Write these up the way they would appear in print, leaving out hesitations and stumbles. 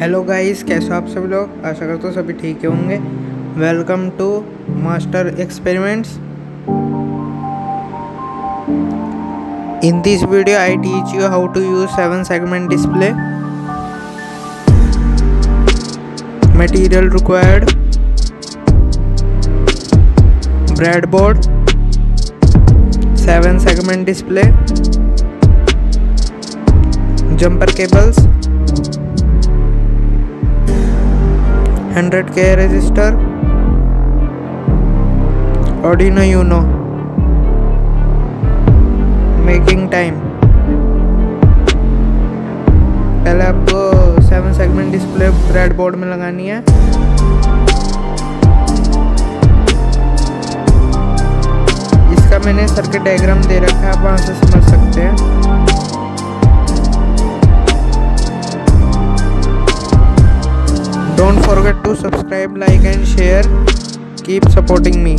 Hello guys, कैसे हो आप सभी लोग। आशा करता हूँ सभी ठीक ही होंगे। Welcome to master experiments. In this video I teach you how to use 7 segment display. Material required: breadboard, 7 segment display, jumper cables, 100K resistor, Arduino Uno. Making time. पहले आपको 7 सेगमेंट डिस्प्ले ब्रेडबोर्ड में लगानी है। इसका मैंने circuit diagram दे रखा है, आप वहां से समझ सकते हैं। Don't forget to subscribe, like and share. Keep supporting me.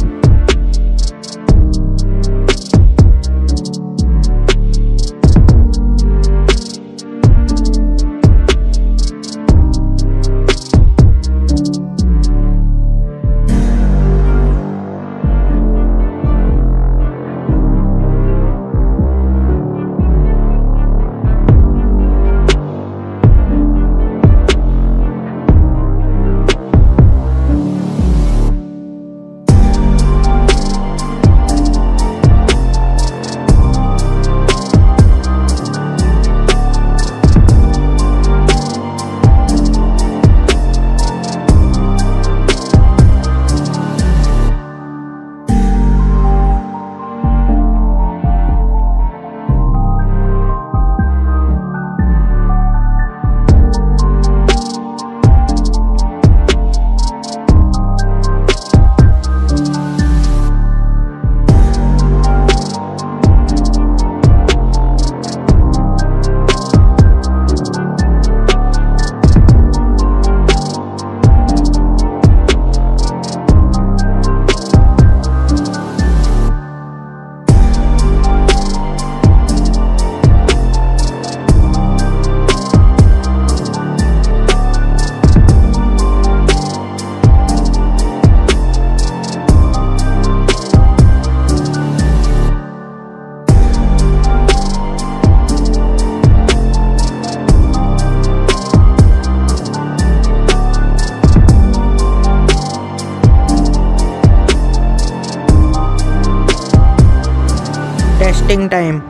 Testing time.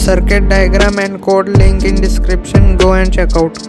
Circuit diagram and code link in description. Go and check out.